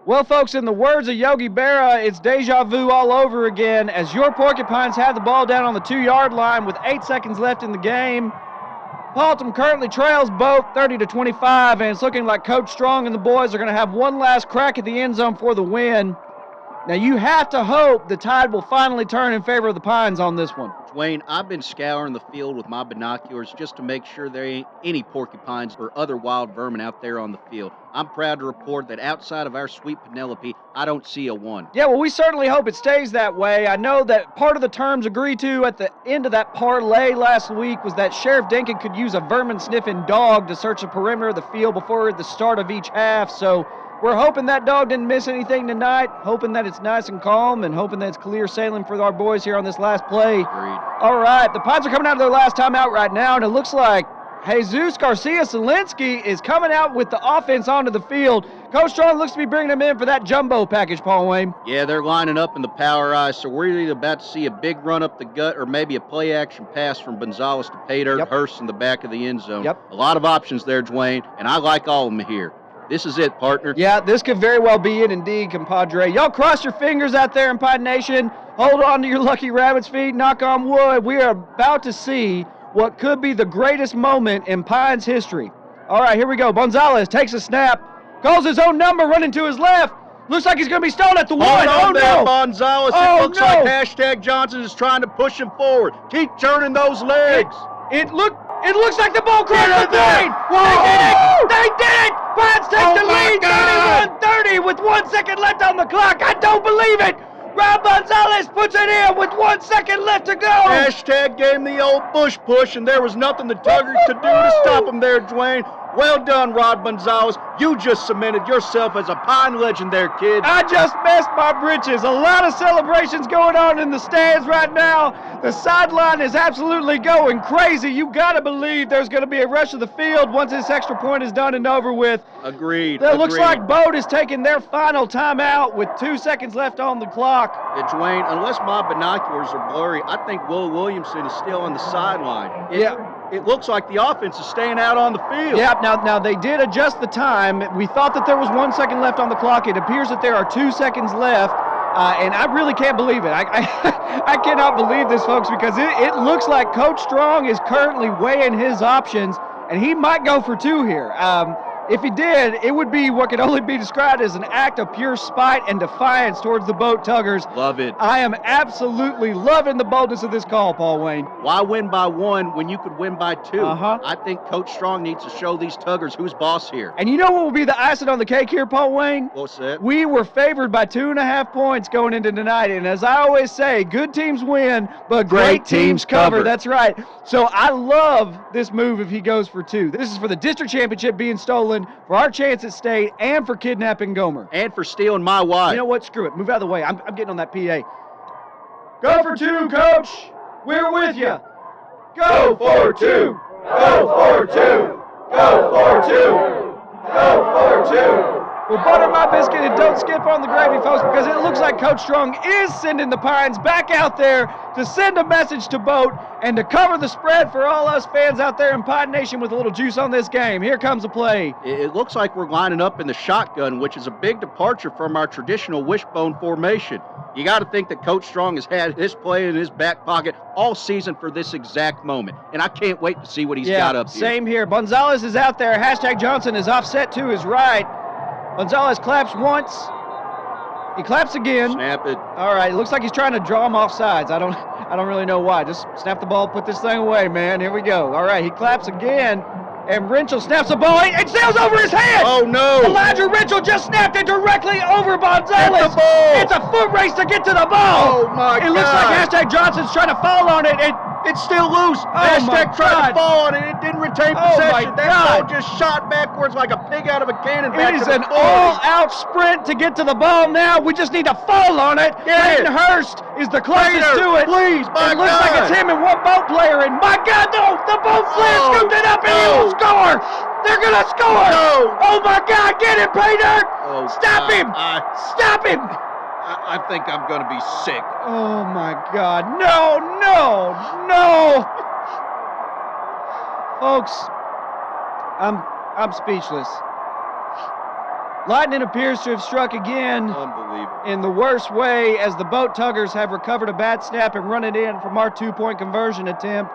Well, folks, in the words of Yogi Berra, it's deja vu all over again as your Porcupines have the ball down on the 2-yard line with 8 seconds left in the game. Paultom currently trails both 30-25, and it's looking like Coach Strong and the boys are going to have one last crack at the end zone for the win. Now, you have to hope the tide will finally turn in favor of the Pines on this one. Dwayne, I've been scouring the field with my binoculars just to make sure there ain't any porcupines or other wild vermin out there on the field. I'm proud to report that outside of our sweet Penelope, I don't see a one. Yeah, well, we certainly hope it stays that way. I know that part of the terms agreed to at the end of that parlay last week was that Sheriff Denkin could use a vermin-sniffing dog to search the perimeter of the field before the start of each half, so we're hoping that dog didn't miss anything tonight, hoping that it's nice and calm, and hoping that it's clear sailing for our boys here on this last play. Agreed. All right, the Pines are coming out of their last timeout right now, and it looks like Jesus Garcia-Selinsky is coming out with the offense onto the field. Coach Strong looks to be bringing him in for that jumbo package, Paul Wayne. Yeah, they're lining up in the power eye, so we're either about to see a big run up the gut or maybe a play-action pass from Gonzalez to Pater Hurst in the back of the end zone. Yep. A lot of options there, Dwayne, and I like all of them here. This is it, partner. Yeah, this could very well be it indeed, compadre. Y'all cross your fingers out there in Pine Nation. Hold on to your lucky rabbit's feet. Knock on wood. We are about to see what could be the greatest moment in Pines history. All right, here we go. Gonzalez takes a snap, calls his own number, running to his left. Looks like he's going to be stalled at the one. Oh, no. Gonzalez. Oh, it looks like hashtag Johnson is trying to push him forward. Keep turning those legs. It looks like the ball crossed the thing. They did it! Pines take the lead, 31-30 with 1 second left on the clock. I don't believe it. Rob Gonzalez puts it in with 1 second left to go. Hashtag gave him the old bush push, and there was nothing the Tugger could do to stop him there, Dwayne. Well done, Rod Gonzalez. You just cemented yourself as a Pine legend there, kid. I just messed my britches. A lot of celebrations going on in the stands right now. The sideline is absolutely going crazy. You got to believe there's going to be a rush of the field once this extra point is done and over with. Agreed. It looks like Boat is taking their final timeout with 2 seconds left on the clock. Yeah, Dwayne, unless my binoculars are blurry, I think Will Williamson is still on the sideline. It looks like the offense is staying out on the field. Yeah, now they did adjust the time. We thought that there was 1 second left on the clock. It appears that there are 2 seconds left, and I really can't believe it. I cannot believe this, folks, because it looks like Coach Strong is currently weighing his options, and he might go for 2 here. If he did, it would be what could only be described as an act of pure spite and defiance towards the Boat Tuggers. Love it. I am absolutely loving the boldness of this call, Paul Wayne. Why win by 1 when you could win by 2? Uh-huh. I think Coach Strong needs to show these Tuggers who's boss here. And you know what will be the icing on the cake here, Paul Wayne? What's that? We were favored by 2.5 points going into tonight, and as I always say, good teams win, but great teams cover. That's right. So I love this move if he goes for 2. This is for the district championship being stolen, for our chance at state, and for kidnapping Gomer. And for stealing my wife. You know what? Screw it. Move out of the way. I'm getting on that PA. Go for 2, Coach. We're with you. Go for 2. Go for 2. Go for 2. Go for 2. Well, butter my biscuit and don't skip on the gravy, folks, because it looks like Coach Strong is sending the Pines back out there to send a message to Boat and to cover the spread for all us fans out there in Pine Nation with a little juice on this game. Here comes a play. It looks like we're lining up in the shotgun, which is a big departure from our traditional wishbone formation. You got to think that Coach Strong has had this play in his back pocket all season for this exact moment, and I can't wait to see what he's got up here. Same here. Gonzalez is out there. Hashtag Johnson is offset to his right. Gonzalez claps once. He claps again. Snap it. All right, it looks like he's trying to draw him off sides. I don't really know why. Just snap the ball, put this thing away, man. Here we go. All right, he claps again. And Rinchell snaps the ball. It sails over his head. Oh, no. Elijah Rinchell just snapped it directly over Gonzalez. It's a foot race to get to the ball. Oh, my God. It looks like hashtag Johnson's trying to fall on it. It's still loose. Hashtag tried to fall on it. It didn't retain possession. That ball just shot backwards like a pig out of a cannon. It is an all-out sprint to get to the ball now. We just need to fall on it. Clayton Hurst is the closest to it. Please, my God. It looks like it's him and one Boat player. And my God, no, the Boat player scooped it up and he will score. They're going to score. No. Oh, my God, get him, Peter. Oh, Stop him. Stop him. I think I'm going to be sick. Oh, my God. No, no, no. Folks, I'm speechless. Lightning appears to have struck again. Unbelievable. In the worst way, as the boat tuggers have recovered a bad snap and run it in from our 2-point conversion attempt.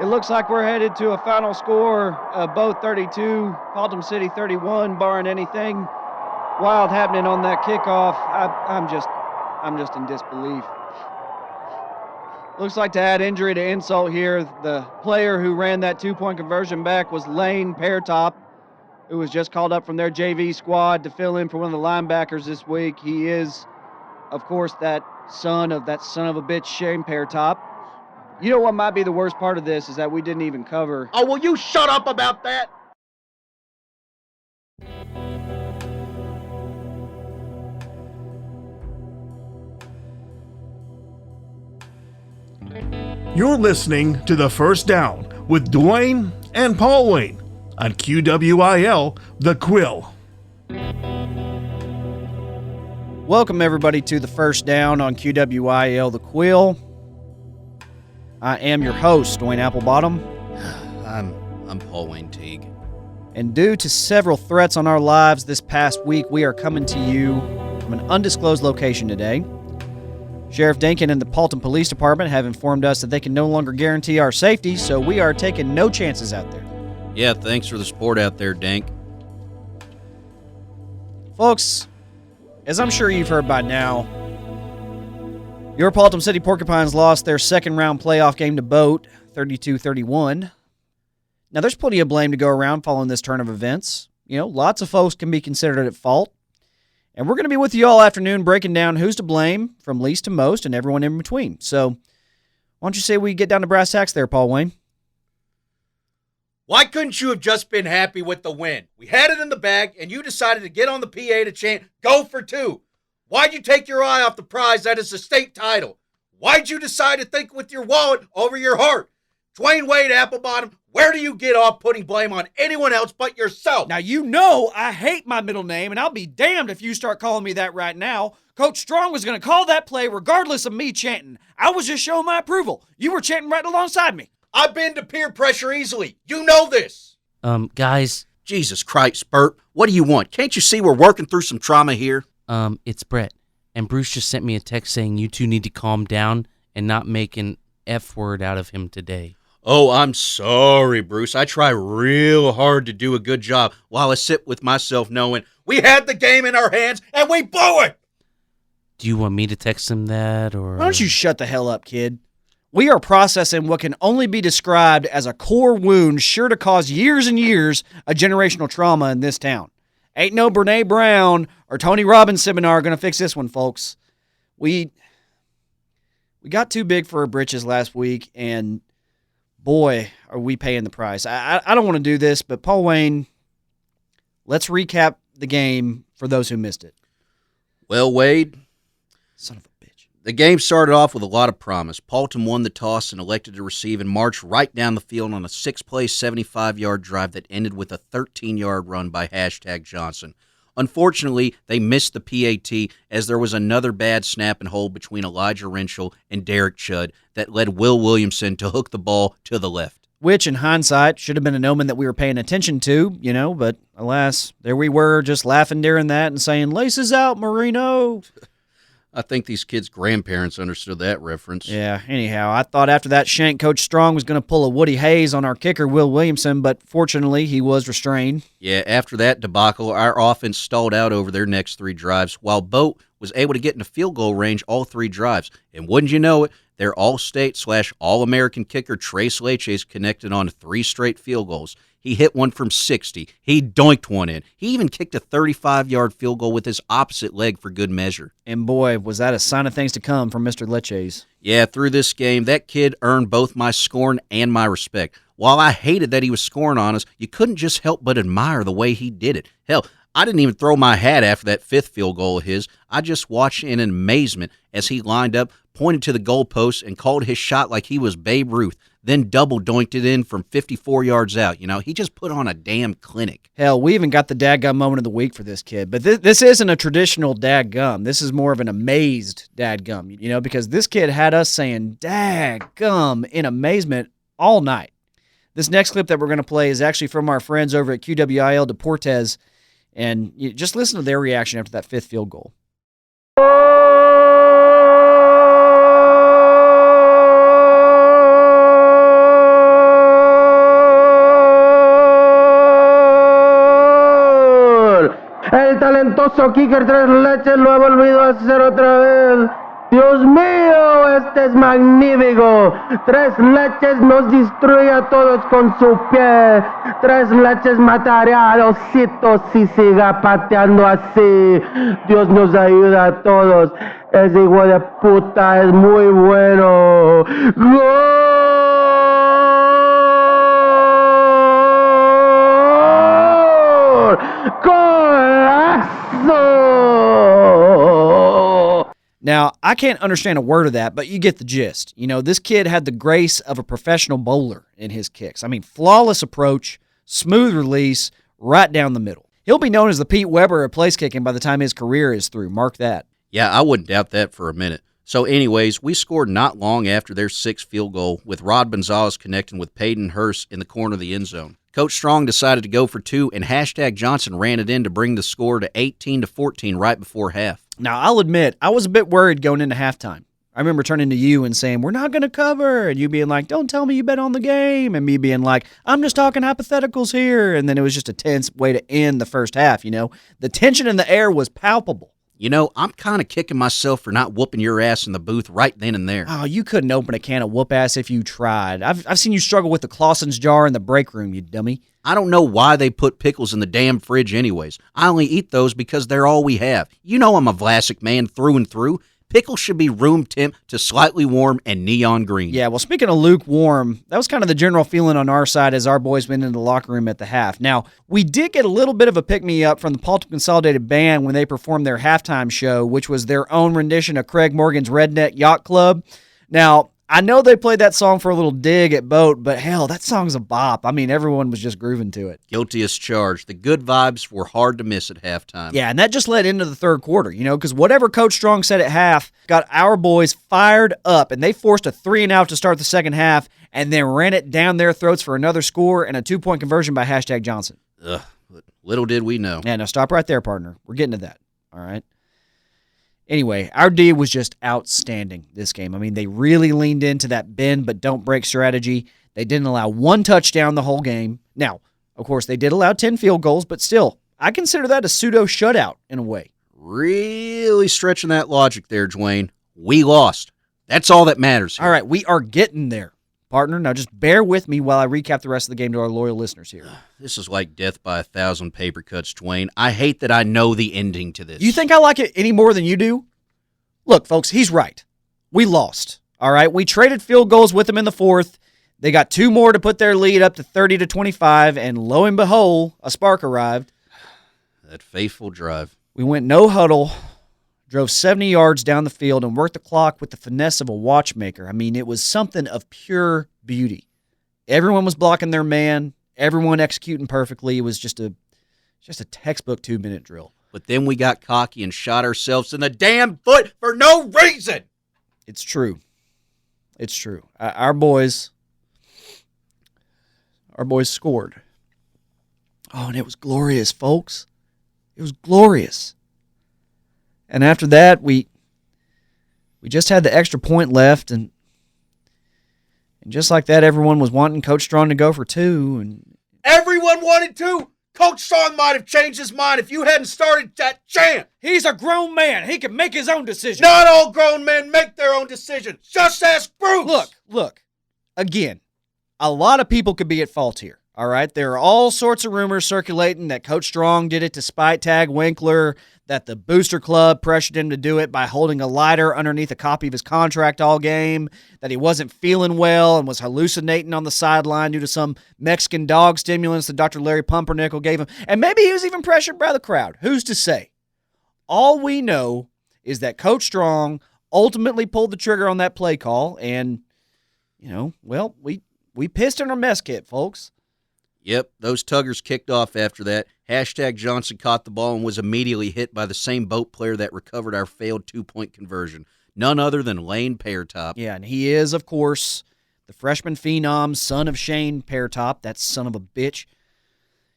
It looks like we're headed to a final score of both 32, Paultom City 31, barring anything wild happening on that kickoff. I'm just in disbelief. Looks like to add injury to insult here, the player who ran that 2-point conversion back was Lane Paultom, who was just called up from their JV squad to fill in for one of the linebackers this week. He is, of course, that son of a bitch, Shane Paultom. You know what might be the worst part of this is that we didn't even cover. Oh, will you shut up about that? You're listening to The First Down with Dwayne and Paul Wayne on QWIL, The Quill. Welcome, everybody, to The First Down on QWIL, The Quill. I am your host, Dwayne Applebottom. I'm Paul Wayne Teague. And due to several threats on our lives this past week, we are coming to you from an undisclosed location today. Sheriff Dinkin and the Paultom Police Department have informed us that they can no longer guarantee our safety, so we are taking no chances out there. Yeah, thanks for the support out there, Dink. Folks, as I'm sure you've heard by now, your Paultom City Porcupines lost their second-round playoff game to Boat, 32-31. Now, there's plenty of blame to go around following this turn of events. You know, lots of folks can be considered at fault. And we're going to be with you all afternoon breaking down who's to blame from least to most and everyone in between. So, why don't you say we get down to brass tacks there, Paul Wayne? Why couldn't you have just been happy with the win? We had it in the bag, and you decided to get on the PA to chant, "Go for two." Why'd you take your eye off the prize that is the state title? Why'd you decide to think with your wallet over your heart? Dwayne Wade Applebottom, where do you get off putting blame on anyone else but yourself? Now, you know I hate my middle name, and I'll be damned if you start calling me that right now. Coach Strong was going to call that play regardless of me chanting. I was just showing my approval. You were chanting right alongside me. I've been to peer pressure easily. You know this. Guys. Jesus Christ, Bert. What do you want? Can't you see we're working through some trauma here? It's Brett. And Bruce just sent me a text saying you two need to calm down and not make an F word out of him today. Oh, I'm sorry, Bruce. I try real hard to do a good job while I sit with myself knowing we had the game in our hands and we blew it. Do you want me to text him that, or? Why don't you shut the hell up, kid? We are processing what can only be described as a core wound sure to cause years and years of generational trauma in this town. Ain't no Brene Brown or Tony Robbins seminar going to fix this one, folks. We got too big for our britches last week, and boy, are we paying the price. I don't want to do this, but Paul Wayne, let's recap the game for those who missed it. Well, Wade, son of a bitch. The game started off with a lot of promise. Paultom won the toss and elected to receive and marched right down the field on a 6-play, 75-yard drive that ended with a 13-yard run by #Johnson. Unfortunately, they missed the PAT as there was another bad snap and hold between Elijah Renschel and Derek Chudd that led Will Williamson to hook the ball to the left. Which, in hindsight, should have been an omen that we were paying attention to, but alas, there we were just laughing during that and saying, "Laces out, Marino." I think these kids' grandparents understood that reference. Yeah, anyhow, I thought after that shank, Coach Strong was going to pull a Woody Hayes on our kicker, Will Williamson, but fortunately he was restrained. Yeah, after that debacle, our offense stalled out over their next 3 drives, while Boat was able to get into field goal range all 3 drives. And wouldn't you know it, their All-State / All-American kicker, Trace Leches, connected on 3 straight field goals. He hit one from 60. He doinked one in. He even kicked a 35-yard field goal with his opposite leg for good measure. And boy, was that a sign of things to come from Mr. Leches. Yeah, through this game, that kid earned both my scorn and my respect. While I hated that he was scoring on us, you couldn't just help but admire the way he did it. Hell, I didn't even throw my hat after that 5th field goal of his. I just watched in amazement as he lined up, pointed to the goalpost, and called his shot like he was Babe Ruth, then double doinked it in from 54 yards out. He just put on a damn clinic. Hell, we even got the dadgum moment of the week for this kid. But this isn't a traditional dadgum. This is more of an amazed dadgum, because this kid had us saying dadgum in amazement all night. This next clip that we're going to play is actually from our friends over at QWIL Deportes. And you just listen to their reaction after that fifth field goal. El talentoso kicker Tres Leches lo ha volvido a hacer otra vez. Dios mío, este es magnífico. Tres Leches nos destruye a todos con su pie. Tres Leches matará a los Ositos si siga pateando así. Dios nos ayuda a todos. Ese hijo de puta es muy bueno. ¡Gol! Now, I can't understand a word of that, but you get the gist. You know, this kid had the grace of a professional bowler in his kicks. I mean, flawless approach, smooth release, right down the middle. He'll be known as the Pete Weber of place kicking by the time his career is through. Mark that. Yeah, I wouldn't doubt that for a minute. So anyways, we scored not long after their sixth field goal with Rod Gonzalez connecting with Peyton Hurst in the corner of the end zone. Coach Strong decided to go for two, and Johnson ran it in to bring the score to 18-14 right before half. Now, I'll admit, I was a bit worried going into halftime. I remember turning to you and saying, we're not going to cover, and you being like, don't tell me you bet on the game, and me being like, I'm just talking hypotheticals here, and then it was just a tense way to end the first half, you know? The tension in the air was palpable. You know, I'm kind of kicking myself for not whooping your ass in the booth right then and there. Oh, you couldn't open a can of whoop ass if you tried. I've seen you struggle with the Clausen's jar in the break room, you dummy. I don't know why they put pickles in the damn fridge anyways. I only eat those because they're all we have. You know I'm a Vlasic man through and through. Pickles should be room temp to slightly warm and neon green. Yeah, well, speaking of lukewarm, that was kind of the general feeling on our side as our boys went into the locker room at the half. Now, we did get a little bit of a pick-me-up from the Paultom Consolidated Band when they performed their halftime show, which was their own rendition of Craig Morgan's Redneck Yacht Club. Now, I know they played that song for a little dig at Boat, but hell, that song's a bop. I mean, everyone was just grooving to it. Guilty as charged. The good vibes were hard to miss at halftime. Yeah, and that just led into the third quarter, you know, because whatever Coach Strong said at half got our boys fired up, and they forced a 3-and-out to start the second half and then ran it down their throats for another score and a 2-point conversion by Johnson. Ugh, little did we know. Yeah, now stop right there, partner. We're getting to that, all right? Anyway, our D was just outstanding this game. I mean, they really leaned into that bend but don't break strategy. They didn't allow one touchdown the whole game. Now, of course, they did allow 10 field goals, but still, I consider that a pseudo shutout in a way. Really stretching that logic there, Dwayne. We lost. That's all that matters here. All right, we are getting there, partner. Now just bear with me while I recap the rest of the game to our loyal listeners here. This is like death by 1,000 paper cuts, Dwayne. I hate that I know the ending to this. You think I like it any more than you do? Look, folks, he's right. We lost, all right? We traded field goals with them in the fourth. They got 2 more to put their lead up to 30-25, and lo and behold, a spark arrived. That faithful drive. We went no huddle, drove 70 yards down the field, and worked the clock with the finesse of a watchmaker. I mean, it was something of pure beauty. Everyone was blocking their man. Everyone executing perfectly. It was just a textbook 2-minute drill. But then we got cocky and shot ourselves in the damn foot for no reason. It's true. It's true. Our boys scored. Oh, and it was glorious, folks. It was glorious. And after that, we just had the extra point left, and just like that, everyone was wanting Coach Strong to go for 2. And everyone wanted to. Coach Strong might have changed his mind if you hadn't started that chant. He's a grown man. He can make his own decision. Not all grown men make their own decisions. Just ask Bruce. Look. Again, a lot of people could be at fault here. All right, there are all sorts of rumors circulating that Coach Strong did it to spite tag Winkler, that the Booster Club pressured him to do it by holding a lighter underneath a copy of his contract all game, that he wasn't feeling well and was hallucinating on the sideline due to some Mexican dog stimulants that Dr. Larry Pumpernickel gave him, and maybe he was even pressured by the crowd. Who's to say? All we know is that Coach Strong ultimately pulled the trigger on that play call, and, you know, well, we pissed in our mess kit, folks. Yep, those tuggers kicked off after that. Johnson caught the ball and was immediately hit by the same Boat player that recovered our failed 2-point conversion. None other than Lane Peartop. Yeah, and he is, of course, the freshman phenom, son of Shane Peartop, that son of a bitch.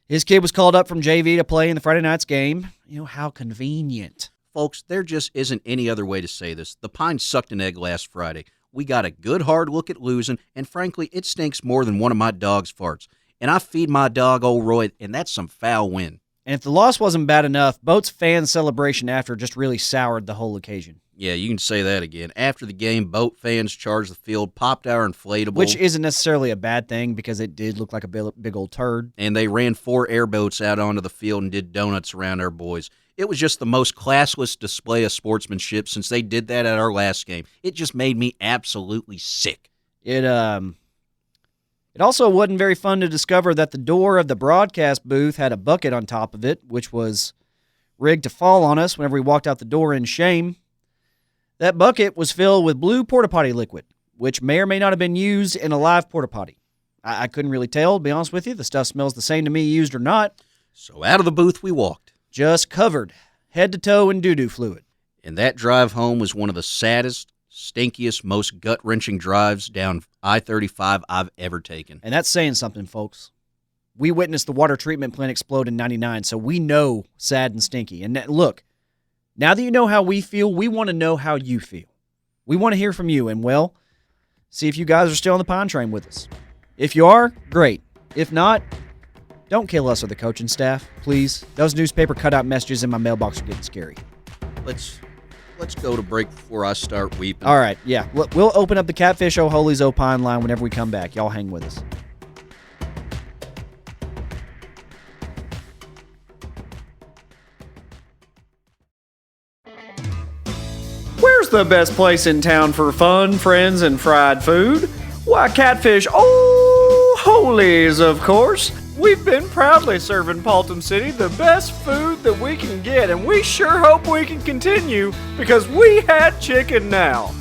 His kid was called up from JV to play in the Friday night's game. You know, how convenient. Folks, there just isn't any other way to say this. The Pines sucked an egg last Friday. We got a good hard look at losing, and frankly, it stinks more than one of my dog's farts. And I feed my dog, old Roy, and that's some foul win. And if the loss wasn't bad enough, Boat's fan celebration after just really soured the whole occasion. Yeah, you can say that again. After the game, Boat fans charged the field, popped our inflatable. Which isn't necessarily a bad thing because it did look like a big old turd. And they ran 4 airboats out onto the field and did donuts around our boys. It was just the most classless display of sportsmanship since they did that at our last game. It just made me absolutely sick. It also wasn't very fun to discover that the door of the broadcast booth had a bucket on top of it, which was rigged to fall on us whenever we walked out the door in shame. That bucket was filled with blue porta potty liquid, which may or may not have been used in a live porta potty. I couldn't really tell, to be honest with you. The stuff smells the same to me, used or not. So out of the booth we walked. Just covered, head to toe in doo-doo fluid. And that drive home was one of the saddest, stinkiest, most gut-wrenching drives down I-35 I've ever taken. And that's saying something, folks. We witnessed the water treatment plant explode in '99, so we know sad and stinky. And look, now that you know how we feel, we want to know how you feel. We want to hear from you, and well, see if you guys are still on the Pine Train with us. If you are, great. If not, don't kill us or the coaching staff, please. Those newspaper cutout messages in my mailbox are getting scary. Let's go to break before I start weeping. All right, yeah. We'll open up the Catfish O'Holy's Opine line whenever we come back. Y'all hang with us. Where's the best place in town for fun, friends, and fried food? Why, Catfish O'Holy's, of course. We've been proudly serving Paultom City the best food that we can get, and we sure hope we can continue because we had chicken now.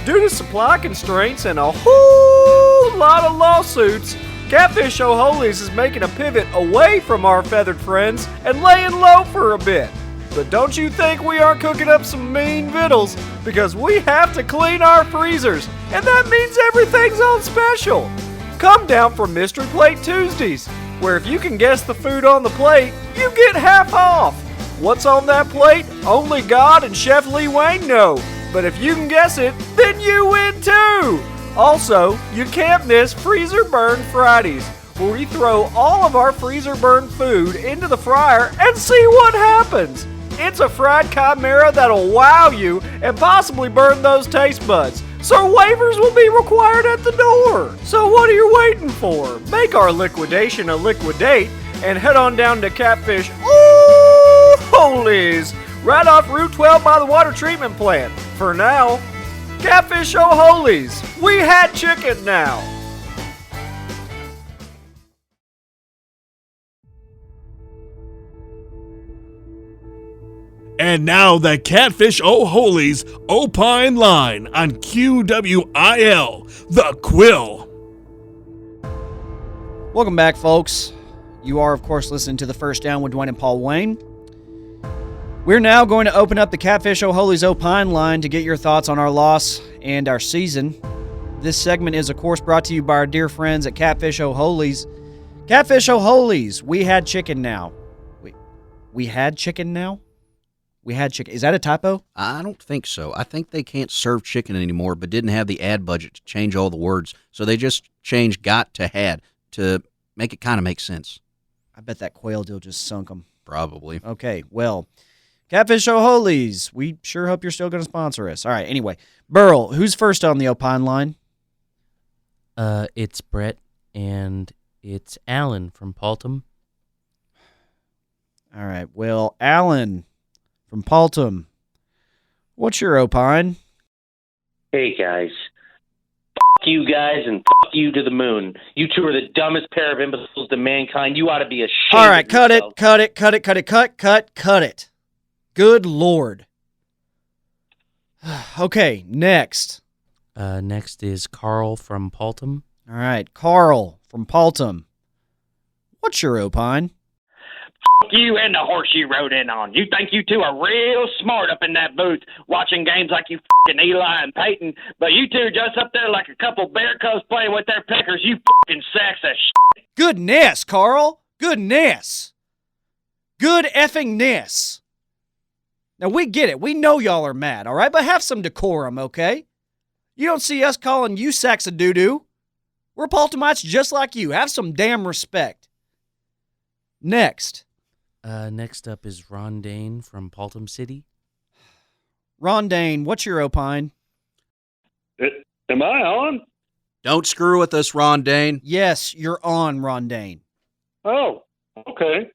Due to supply constraints and a whole lot of lawsuits, Catfish O'Holy's is making a pivot away from our feathered friends and laying low for a bit. But don't you think we aren't cooking up some mean vittles, because we have to clean our freezers, and that means everything's on special. Come down for Mystery Plate Tuesdays, where if you can guess the food on the plate, you get half off. What's on that plate? Only God and Chef Lee Wayne know. But if you can guess it, then you win too. Also, you can't miss Freezer Burn Fridays, where we throw all of our freezer burned food into the fryer and see what happens. It's a fried chimera that'll wow you and possibly burn those taste buds. So waivers will be required at the door. So what are you waiting for? Make our liquidation a liquidate and head on down to Catfish O'Holy's, right off Route 12 by the water treatment plant. For now, Catfish O'Holy's. We had chicken now. And now the Catfish O'Holy's Opine Line on QWIL, The Quill. Welcome back, folks. You are, of course, listening to The First Down with Dwayne and Paul Wayne. We're now going to open up the Catfish O'Holy's Opine Line to get your thoughts on our loss and our season. This segment is, of course, brought to you by our dear friends at Catfish O'Holy's. Catfish O'Holy's, we had chicken now. We had chicken now? We had chicken. Is that a typo? I don't think so. I think they can't serve chicken anymore, but didn't have the ad budget to change all the words. So they just changed got to had to make it kind of make sense. I bet that quail deal just sunk them. Probably. Okay, well, Catfish O'Holy's, we sure hope you're still going to sponsor us. All right, anyway. Burl, who's first on the Opine line? It's Brett, and it's Alan from Paultom. All right, well, Alan from Paultom, what's your opine? Hey, guys. Fuck you guys and fuck you to the moon. You two are the dumbest pair of imbeciles to mankind. You ought to be ashamed. All right, of cut yourself. it. Good Lord. Okay, next. Next is Carl from Paultom. All right, Carl from Paultom, what's your opine? Fuck you and the horse you rode in on. You think you two are real smart up in that booth watching games like you fucking Eli and Peyton, but you two are just up there like a couple bear cubs playing with their peckers. You fucking sacks of shit. Goodness, Carl. Goodness. Good effing-ness. Now, we get it. We know y'all are mad, all right? But have some decorum, okay? You don't see us calling you sacks of doo-doo. We're Paultomites just like you. Have some damn respect. Next. Next up is Ron Dane from Paultom City. Ron Dane, what's your opine? Am I on? Don't screw with us, Ron Dane. Yes, you're on, Ron Dane. Oh, okay.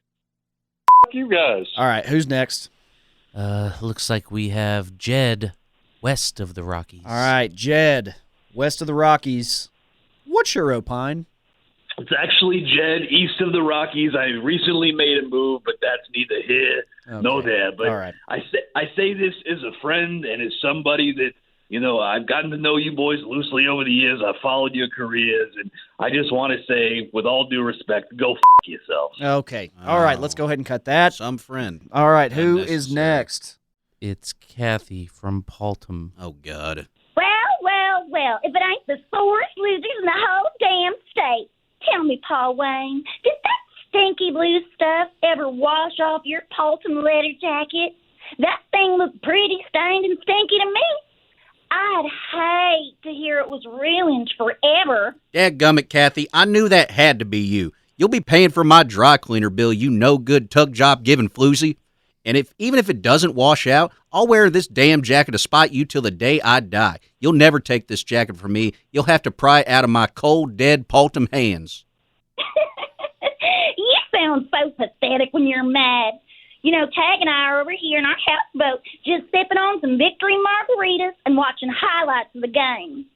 F you guys. All right, who's next? Looks like we have Jed, west of the Rockies. All right, Jed, west of the Rockies. What's your opine? It's actually Jed, east of the Rockies. I recently made a move, but that's neither here nor there. But all right. I say this as a friend and as somebody that, you know, I've gotten to know you boys loosely over the years. I've followed your careers, and I just want to say, with all due respect, go yourselves. Okay. All right, let's go ahead and cut that. Some friend. All right, who is next? It's Kathy from Paultom. Oh, God. Well, if it ain't the sorest losers in the whole damn state. Tell me, Paul Wayne, did that stinky blue stuff ever wash off your Paultom leather jacket? That thing looked pretty stained and stinky to me. I'd hate to hear it was ruined forever. Dadgummit, Kathy, I knew that had to be you. You'll be paying for my dry cleaner bill, you no-good tug job giving floozy. And even if it doesn't wash out, I'll wear this damn jacket to spite you till the day I die. You'll never take this jacket from me. You'll have to pry it out of my cold, dead Paultom hands. You sound so pathetic when you're mad. You know, Tag and I are over here in our houseboat just sipping on some victory margaritas and watching highlights of the game.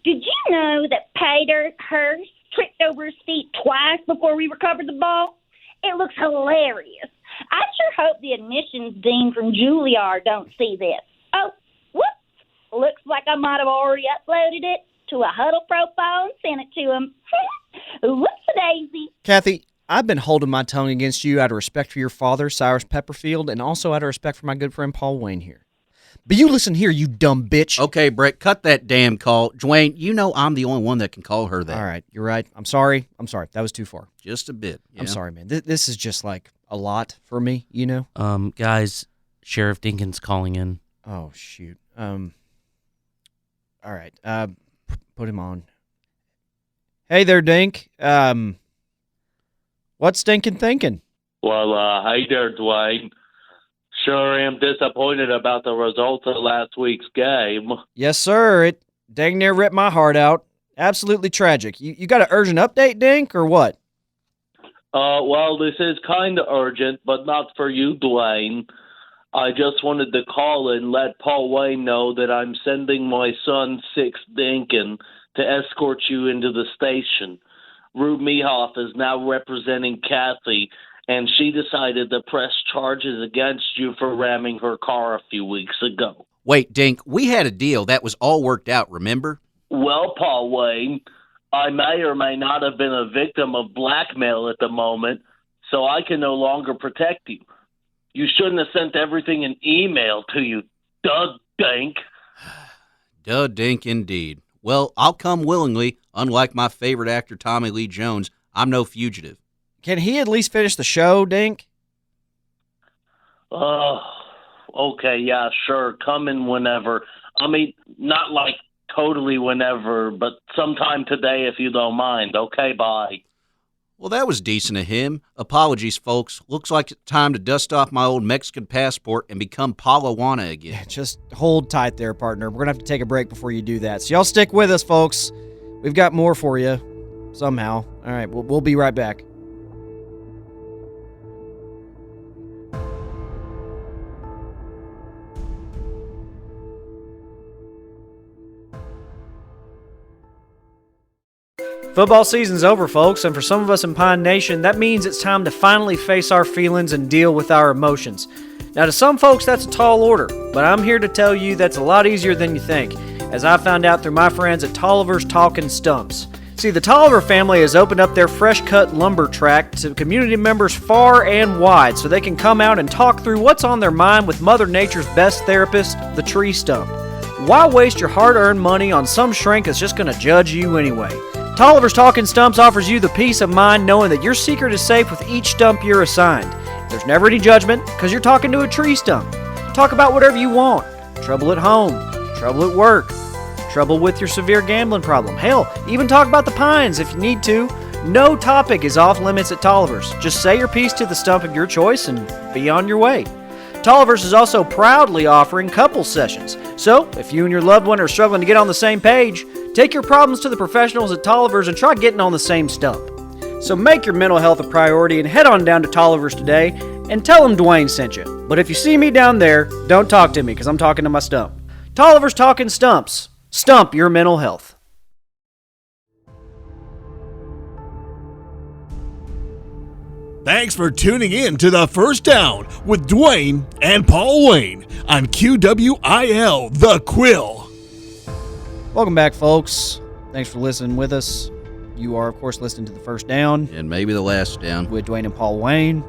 Did you know that Pater Hurst tripped over his feet twice before we recovered the ball? It looks hilarious. I sure hope the admissions dean from Juilliard don't see this. Oh, whoops. Looks like I might have already uploaded it to a Huddle profile and sent it to him. Whoops-a-daisy. Kathy, I've been holding my tongue against you out of respect for your father, Cyrus Pepperfield, and also out of respect for my good friend Paul Wayne here. But you listen here, you dumb bitch. Okay, Brett, cut that damn call. Dwayne, you know I'm the only one that can call her that. All right, you're right. I'm sorry. That was too far. Just a bit. Yeah. I'm sorry, man. This is just like a lot for me, you know? Guys, Sheriff Dinkins calling in. Oh, shoot. All right. Put him on. Hey there, Dink. What's Dinkin thinking? Well, hey there, Dwayne. Sure am disappointed about the results of last week's game. Yes, sir. It dang near ripped my heart out. Absolutely tragic. You got an urgent update, Dink, or what? Well, this is kind of urgent, but not for you, Dwayne. I just wanted to call and let Paul Wayne know that I'm sending my son, Six Dinkin, to escort you into the station. Rube Mehoff is now representing Kathy, and she decided to press charges against you for ramming her car a few weeks ago. Wait, Dink, we had a deal. That was all worked out, remember? Well, Paul Wayne, I may or may not have been a victim of blackmail at the moment, so I can no longer protect you. You shouldn't have sent everything in email to you, duh, Dink. Duh, Dink, indeed. Well, I'll come willingly. Unlike my favorite actor, Tommy Lee Jones, I'm no fugitive. Can he at least finish the show, Dink? Okay, yeah, sure. Come in whenever. I mean, not like totally whenever, but sometime today if you don't mind. Okay, bye. Well, that was decent of him. Apologies, folks. Looks like it's time to dust off my old Mexican passport and become Palawana again. Yeah, just hold tight there, partner. We're going to have to take a break before you do that. So y'all stick with us, folks. We've got more for you somehow. All right, we'll be right back. Football season's over, folks, and for some of us in Pine Nation, that means it's time to finally face our feelings and deal with our emotions. Now, to some folks, that's a tall order, but I'm here to tell you that's a lot easier than you think, as I found out through my friends at Tolliver's Talkin' Stumps. See, the Tolliver family has opened up their fresh-cut lumber track to community members far and wide so they can come out and talk through what's on their mind with Mother Nature's best therapist, the tree stump. Why waste your hard-earned money on some shrink that's just going to judge you anyway? Tolliver's Talking Stumps offers you the peace of mind knowing that your secret is safe with each stump you're assigned. There's never any judgment because you're talking to a tree stump. Talk about whatever you want. Trouble at home, trouble at work, trouble with your severe gambling problem. Hell, even talk about the pines if you need to. No topic is off limits at Tolliver's. Just say your piece to the stump of your choice and be on your way. Tolliver's is also proudly offering couples sessions. So, if you and your loved one are struggling to get on the same page, take your problems to the professionals at Tolliver's and try getting on the same stump. So make your mental health a priority and head on down to Tolliver's today and tell them Dwayne sent you. But if you see me down there, don't talk to me because I'm talking to my stump. Tolliver's Talking Stumps. Stump your mental health. Thanks for tuning in to The First Down with Dwayne and Paul Wayne on QWIL The Quill. Welcome back, folks. Thanks for listening with us. You are, of course, listening to The First Down. And maybe the last down. With Dwayne and Paul Wayne.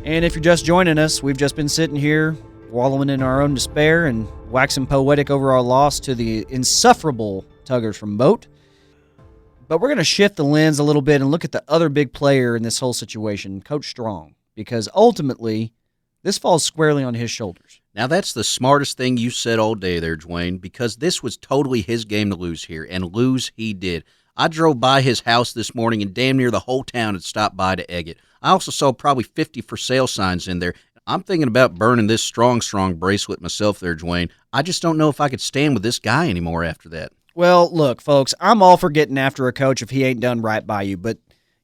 And if you're just joining us, we've just been sitting here wallowing in our own despair and waxing poetic over our loss to the insufferable Tuggers from Moat. But we're going to shift the lens a little bit and look at the other big player in this whole situation, Coach Strong, because ultimately, this falls squarely on his shoulders. Now, that's the smartest thing you said all day there, Dwayne, because this was totally his game to lose here, and lose he did. I drove by his house this morning, and damn near the whole town had stopped by to egg it. I also saw probably 50 for sale signs in there. I'm thinking about burning this strong bracelet myself there, Dwayne. I just don't know if I could stand with this guy anymore after that. Well, look, folks, I'm all for getting after a coach if he ain't done right by you, but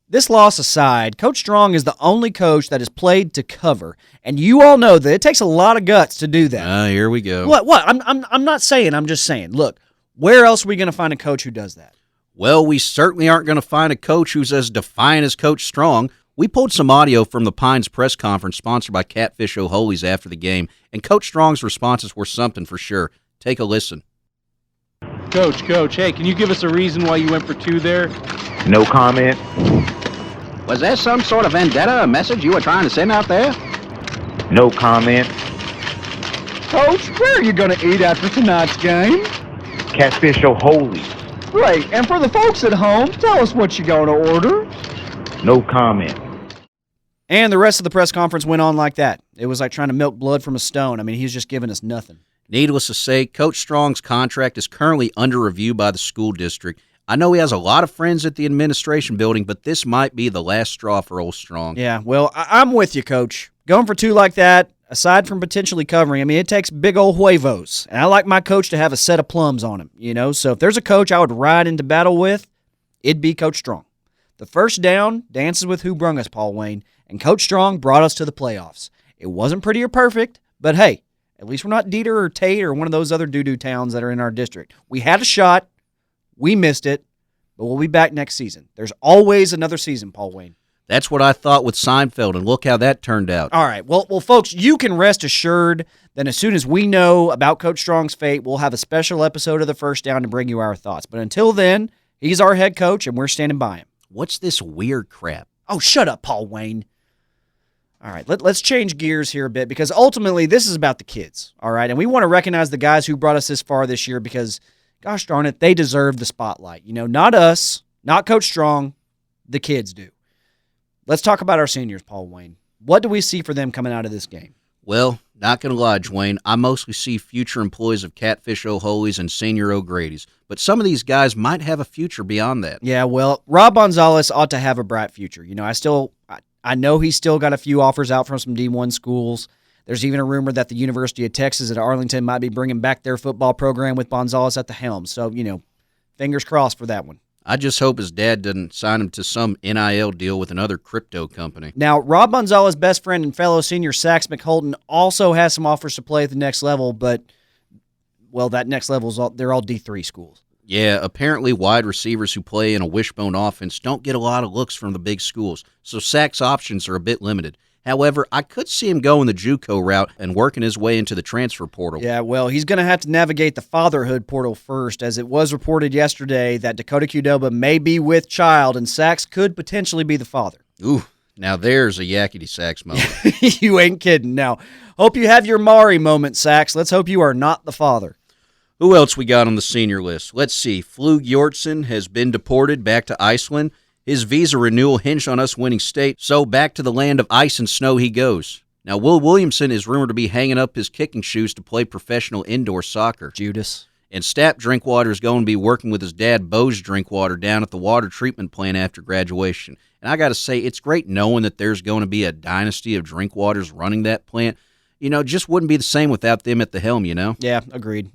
this loss aside, Coach Strong is the only coach that has played to cover, and you all know that it takes a lot of guts to do that. Here we go. What? I'm not saying. I'm just saying. Look, where else are we going to find a coach who does that? Well, we certainly aren't going to find a coach who's as defiant as Coach Strong. We pulled some audio from the Pines press conference sponsored by Catfish O'Holy's after the game, and Coach Strong's responses were something for sure. Take a listen. Coach, hey, can you give us a reason why you went for 2 there? No comment. Was there some sort of vendetta, a message you were trying to send out there? No comment. Coach, where are you going to eat after tonight's game? Catfish O'Holy's. Great, and for the folks at home, tell us what you're going to order. No comment. And the rest of the press conference went on like that. It was like trying to milk blood from a stone. I mean, he's just giving us nothing. Needless to say, Coach Strong's contract is currently under review by the school district. I know he has a lot of friends at the administration building, but this might be the last straw for old Strong. Yeah, well, I'm with you, Coach. Going for 2 like that, aside from potentially covering, I mean, it takes big old huevos. And I like my coach to have a set of plums on him, you know? So if there's a coach I would ride into battle with, it'd be Coach Strong. The first down dances with who brung us, Paul Wayne, and Coach Strong brought us to the playoffs. It wasn't pretty or perfect, but hey, at least we're not Dieter or Tate or one of those other doo-doo towns that are in our district. We had a shot. We missed it, but we'll be back next season. There's always another season, Paul Wayne. That's what I thought with Seinfeld, and look how that turned out. All right. Well, folks, you can rest assured that as soon as we know about Coach Strong's fate, we'll have a special episode of The First Down to bring you our thoughts. But until then, he's our head coach, and we're standing by him. What's this weird crap? Oh, shut up, Paul Wayne. All right, let's change gears here a bit because ultimately this is about the kids, all right? And we want to recognize the guys who brought us this far this year because, gosh darn it, they deserve the spotlight. You know, not us, not Coach Strong, the kids do. Let's talk about our seniors, Paul Wayne. What do we see for them coming out of this game? Well, not going to lie, Dwayne, I mostly see future employees of Catfish O'Holy's and Senior O'Grady's, but some of these guys might have a future beyond that. Yeah, well, Rob Gonzalez ought to have a bright future. You know, I know he's still got a few offers out from some D1 schools. There's even a rumor that the University of Texas at Arlington might be bringing back their football program with Gonzalez at the helm. So, you know, fingers crossed for that one. I just hope his dad doesn't sign him to some NIL deal with another crypto company. Now, Rob Gonzalez's best friend and fellow senior Sax McHolton also has some offers to play at the next level, but, well, that next level they're all D3 schools. Yeah, apparently wide receivers who play in a wishbone offense don't get a lot of looks from the big schools, so Sack's options are a bit limited. However, I could see him going the JUCO route and working his way into the transfer portal. Yeah, well, he's going to have to navigate the fatherhood portal first, as it was reported yesterday that Dakota Qdoba may be with child, and Sax could potentially be the father. Ooh, now there's a yakety sax moment. You ain't kidding. Now, hope you have your Maury moment, Sax. Let's hope you are not the father. Who else we got on the senior list? Let's see. Flug Jortsen has been deported back to Iceland. His visa renewal hinged on us winning state, so back to the land of ice and snow he goes. Now, Will Williamson is rumored to be hanging up his kicking shoes to play professional indoor soccer. Judas. And Stapp Drinkwater is going to be working with his dad, Bose Drinkwater, down at the water treatment plant after graduation. And I got to say, it's great knowing that there's going to be a dynasty of Drinkwaters running that plant. You know, it just wouldn't be the same without them at the helm, you know? Yeah, agreed.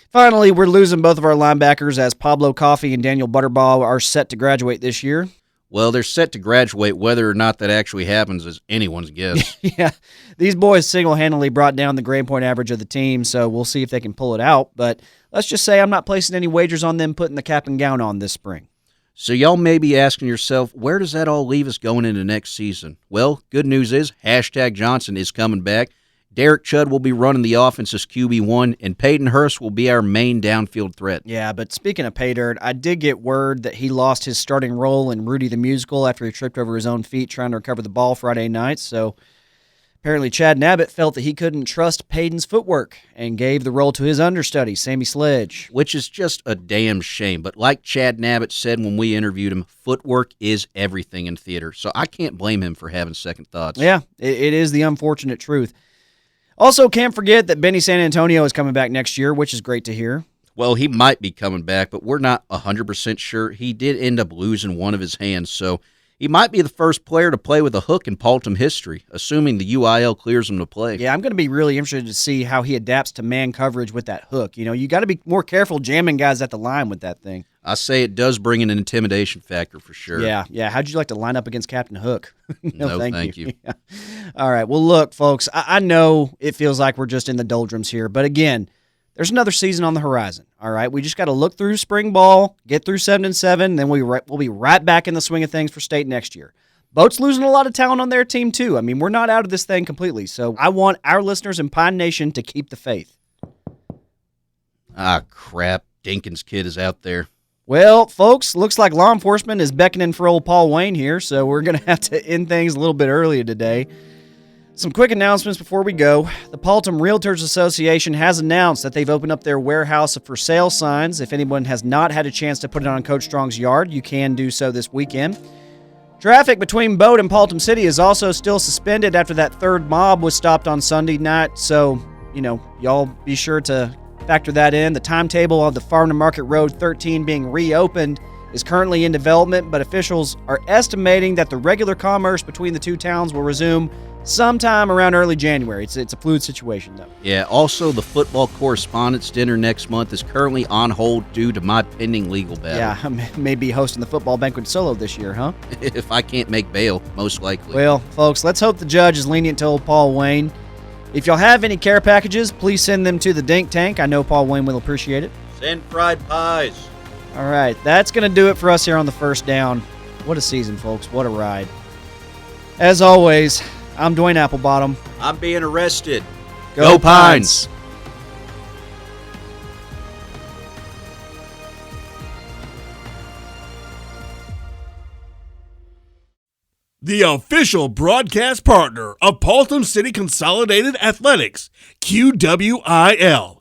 Finally, we're losing both of our linebackers as Pablo Coffey and Daniel Butterbaugh are set to graduate this year. Well, they're set to graduate. Whether or not that actually happens is anyone's guess. Yeah, these boys single-handedly brought down the grade point average of the team, so we'll see if they can pull it out. But let's just say I'm not placing any wagers on them putting the cap and gown on this spring. So y'all may be asking yourself, where does that all leave us going into next season? Well, good news is #Johnson is coming back. Derek Chudd will be running the offense as QB1, and Peyton Hurst will be our main downfield threat. Yeah, but speaking of pay dirt, I did get word that he lost his starting role in Rudy the Musical after he tripped over his own feet trying to recover the ball Friday night. So apparently Chad Nabbit felt that he couldn't trust Peyton's footwork and gave the role to his understudy, Sammy Sledge. Which is just a damn shame. But like Chad Nabbit said when we interviewed him, footwork is everything in theater. So I can't blame him for having second thoughts. Yeah, it is the unfortunate truth. Also, can't forget that Benny San Antonio is coming back next year, which is great to hear. Well, he might be coming back, but we're not 100% sure. He did end up losing one of his hands, so he might be the first player to play with a hook in Paultom history, assuming the UIL clears him to play. Yeah, I'm going to be really interested to see how he adapts to man coverage with that hook. You know, you got to be more careful jamming guys at the line with that thing. I say it does bring in an intimidation factor for sure. Yeah. How'd you like to line up against Captain Hook? No, thank you. Yeah. All right. Well, look, folks, I know it feels like we're just in the doldrums here, but again, there's another season on the horizon. All right. We just got to look through spring ball, get through 7-7, then we'll be right back in the swing of things for state next year. Boat's losing a lot of talent on their team, too. I mean, we're not out of this thing completely. So I want our listeners in Pine Nation to keep the faith. Ah, crap. Dinkins kid is out there. Well, folks, looks like law enforcement is beckoning for old Paul Wayne here, so we're going to have to end things a little bit earlier today. Some quick announcements before we go. The Paultom Realtors Association has announced that they've opened up their warehouse of for sale signs. If anyone has not had a chance to put it on Coach Strong's yard, you can do so this weekend. Traffic between Boat and Paultom City is also still suspended after that third mob was stopped on Sunday night, so, y'all be sure to factor that in. The timetable of the Farm to Market Road 13 being reopened is currently in development, but officials are estimating that the regular commerce between the two towns will resume sometime around early January. It's a fluid situation, though. Yeah, also the football correspondence dinner next month is currently on hold due to my pending legal battle. Yeah, I may be hosting the football banquet solo this year, huh? If I can't make bail, most likely. Well, folks, let's hope the judge is lenient to old Paul Wayne. If y'all have any care packages, please send them to the Dink Tank. I know Paul Wayne will appreciate it. Send fried pies. All right, that's going to do it for us here on the First Down. What a season, folks. What a ride. As always, I'm Dwayne Applebottom. I'm being arrested. Go Pines! The official broadcast partner of Paultom City Consolidated Athletics, QWIL.